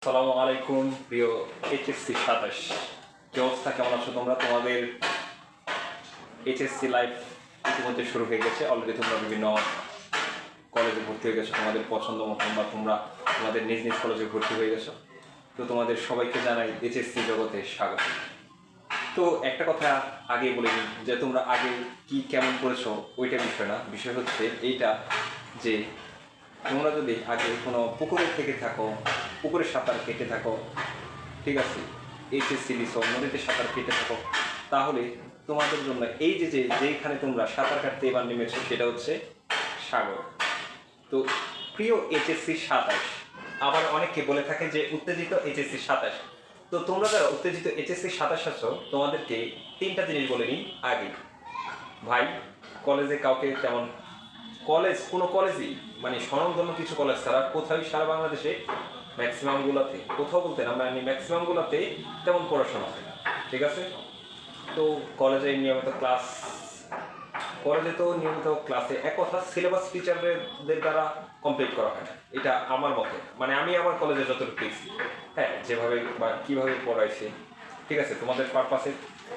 আসসালামু আলাইকুম প্রিয় এইচএসসি 27 কি অবস্থা, কেমন আছো তোমরা? তোমাদের এইচএসসি লাইফ ইতিমধ্যে শুরু হয়ে গেছে। অলরেডি তোমরা বিভিন্ন কলেজে ভর্তি হয়ে গেছো তোমাদের পছন্দ মতো, বা তোমরা তোমাদের নিজ নিজ কলেজে ভর্তি হয়ে গেছো। তো তোমাদের সবাইকে জানাই এইচএসসি জগতে স্বাগত। তো একটা কথা আগে বলে নিই যে তোমরা আগে কি কেমন করেছো ওইটা বিষয় না, বিষয় হচ্ছে এইটা যে তোমরা যদি আগে কোনো পুকুরের থেকে থাকো, পুকুরে সাঁতার কেটে থাকো, ঠিক আছে, এইচএসসি দিছো, নদীতে সাঁতার কেটে থাকো, তাহলে তোমাদের জন্য এই যেখানে তোমরা সাঁতার কাটতে এবার নেমেছো সেটা হচ্ছে সাগর। তো প্রিয় এইচএসসি 27, আবার অনেকে বলে থাকে যে উত্তেজিত এইচএসসি 27। তো তোমরা যারা উত্তেজিত এইচএসসি 27 আছো, তোমাদেরকে তিনটা জিনিস বলে নিই আগে। ভাই, কলেজে কাউকে তেমন কোনো কলেজই মানে স্বনামধন্য কিছু কলেজ ছাড়া কোথাও সারা বাংলাদেশে ম্যাক্সিমামগুলোতে, কোথাও বলতে না মানে ম্যাক্সিমামগুলোতে তেমন পড়াশোনা হয় না, ঠিক আছে? তো কলেজে নিয়মিত ক্লাস, ক্লাসে এক কথা সিলেবাস টিচারদের দ্বারা কমপ্লিট করা হয় না, এটা আমার মতে। মানে আমি আমার কলেজে যতটুকু পেয়েছি, হ্যাঁ, যেভাবে বা কীভাবে পড়াইছে, ঠিক আছে, তোমাদের পারপাসে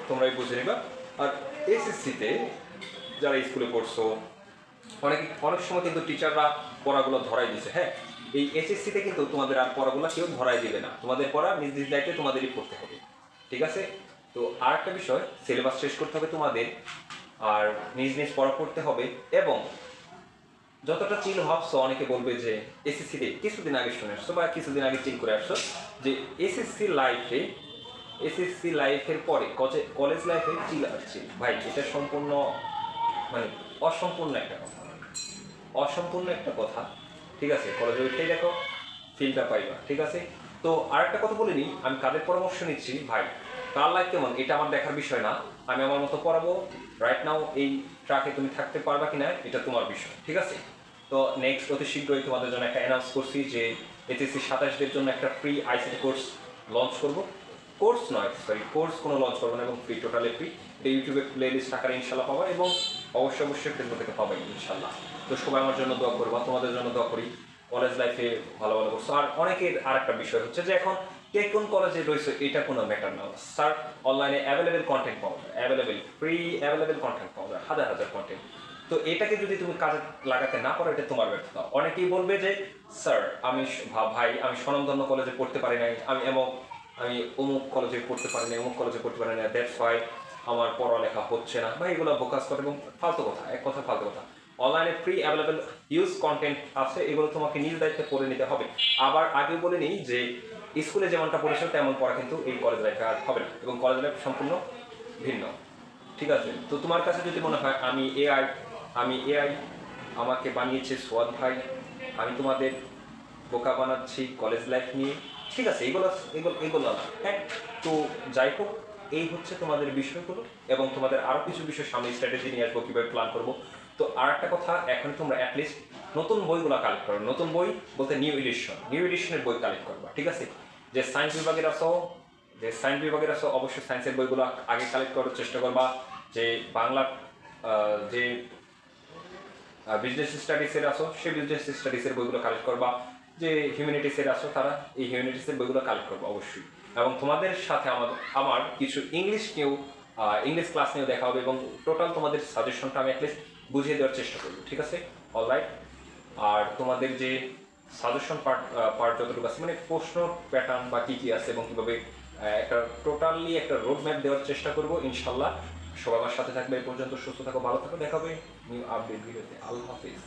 তোমরাই বুঝে নিবা। আর এসএসসিতে যারা স্কুলে পড়ছো, অনেক সময় কিন্তু টিচাররা পড়াগুলো ধরাই দিছে, হ্যাঁ। এই এসএসসিতে কিন্তু তোমাদের আর পড়াগুলো কেউ ধরাই দিবে না, তোমাদের পড়া নিজ নিজ দায়িত্বে তোমাদেরই পড়তে হবে, ঠিক আছে? তো আর একটা বিষয়, সিলেবাস শেষ করতে হবে তোমাদের, আর নিজ নিজ পড়া পড়তে হবে। এবং যতটা চিল ভাবছো, অনেকে বলবে যে এসএসসিতে কিছুদিন আগে শুনে আসছো বা কিছুদিন আগে চিল করে আসছো যে এসএসসি লাইফের পরে কলেজ লাইফে চিল আসছে। ভাই, এটা সম্পূর্ণ মানে অসম্পূর্ণ একটা কথা, ঠিক আছে? কলেজে উঠেই দেখো, ফিলটা পাইবা, ঠিক আছে? তো আরেকটা কথা বলে নিই, আমি কাদের পরামর্শ নিচ্ছি, ভাই, কার লাইফ কেমন এটা আমার দেখার বিষয় না। আমি আমার মতো পড়াবো। রাইট নাও এই ট্রাকে তুমি থাকতে পারবা কিনা এটা তোমার বিষয়, ঠিক আছে? তো নেক্সট অতি শীঘ্রই তোমাদের জন্য একটা অ্যানাউন্স করছি যে এইচএসসি 27দের জন্য একটা ফ্রি আইসিটি কোর্স লঞ্চ করবো। কোর্স কোনো লঞ্চ করবো না, এবং ফ্রি, টোটালি ফ্রি। এটা ইউটিউবে প্লে লিস্ট আকারে ইনশাল্লাহ পাবা, এবং অবশ্যই ফেসবুক থেকে পাবে ইনশাল্লাহ। তো সবাই আমার জন্য দোয়া করবা, তোমাদের জন্য দোয়া করি, কলেজ লাইফে ভালো ভালো করছো। আর অনেকের আর একটা বিষয় হচ্ছে যে এখন কে কোন কলেজে রয়েছে এটা কোনো ম্যাটার না স্যার। অনলাইনে অ্যাভেলেবেল কন্টেন্ট পাওয়া যায়, অ্যাভেলেবেল কন্টেন্ট পাওয়া যায়, হাজার হাজার কন্টেন্ট। তো এটাকে যদি তুমি কাজে লাগাতে না পারো, এটা তোমার ব্যর্থতা। অনেকেই বলবে যে স্যার, ভাই আমি স্বনামধন্য কলেজে পড়তে পারি নাই, আমি অমুক কলেজে পড়তে পারি না, অমুক কলেজে পড়তে পারি না, দ্যাটস ওয়াই আমার পড়ালেখা হচ্ছে না। ভাই, এগুলো বোকাস করে এবং ফালতু কথা, এক কথা ফালতু কথা। অনলাইনে ফ্রি অ্যাভেলেবেল হিউজ কন্টেন্ট আছে, এগুলো তোমাকে নিজ দায়িত্বে পড়ে নিতে হবে। আবার আগে বলে নিই যে স্কুলে যেমনটা পড়েছো তেমন পড়া কিন্তু এই কলেজ লাইফে আর হবে না, এবং কলেজ লাইফ সম্পূর্ণ ভিন্ন, ঠিক আছে? তো তোমার কাছে যদি মনে হয় আমি এআই আমাকে বানিয়েছে সোয়াদ ভাই, আমি তোমাদের বোকা বানাচ্ছি কলেজ লাইফ নিয়ে, ঠিক আছে, এগুলো এগুলো এগুলো না, হ্যাঁ। তো যাই হোক, এই হচ্ছে তোমাদের বিষয়গুলো, এবং তোমাদের আরও কিছু বিষয় সামনে স্ট্র্যাটেজি নিয়ে আসবো, কীভাবে প্ল্যান করবো। তো আর একটা কথা, এখন তোমরা অ্যাটলিস্ট নতুন বইগুলো কালেক্ট করো। নতুন বই বলতে নিউ এডিশনের বই কালেক্ট করবা, ঠিক আছে? যে সায়েন্স বিভাগের আছো অবশ্যই সায়েন্সের বইগুলো আগে কালেক্ট করার চেষ্টা করবা। যে বাংলা যে বিজনেস স্টাডিজের আছো, সেই বিজনেস স্টাডিজের বইগুলো কালেক্ট করবা। যে হিউম্যানিটিসের আছো, তারা এই হিউম্যানিটিসের বইগুলো কালেক্ট করবা অবশ্যই। এবং তোমাদের সাথে আমার কিছু ইংলিশ ক্লাস নিয়েও দেখা হবে, এবং টোটাল তোমাদের সাজেশনটা আমি অ্যাটলিস্ট বুঝিয়ে দেওয়ার চেষ্টা করবো, ঠিক আছে? অলরাইট। আর তোমাদের যে সাজেশন পার্ট যতটুকু আছে, মানে প্রশ্ন প্যাটার্ন বা কী কী আছে এবং কীভাবে একটা রোড ম্যাপ দেওয়ার চেষ্টা করবো ইনশাল্লাহ। সবাই আমার সাথে থাকবে। এই পর্যন্ত সুস্থ থাকো, ভালো থাকো, দেখা হবে নিউ আপডেট ভিডিওতে। আল্লাহ হাফিজ।